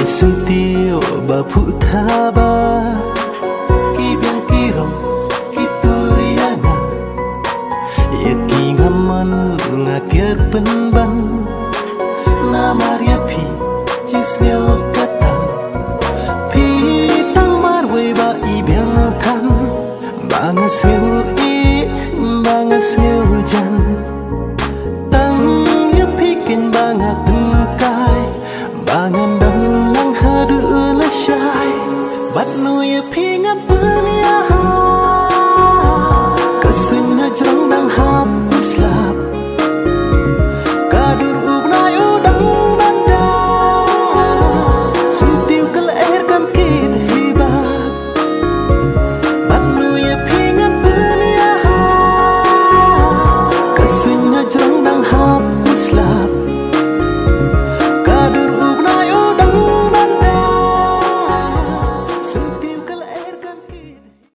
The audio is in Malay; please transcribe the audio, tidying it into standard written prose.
Sentio bapu thaba ki biang kirong ki turianga ya ki ngaman ngakiat penban na maria pi cisnyo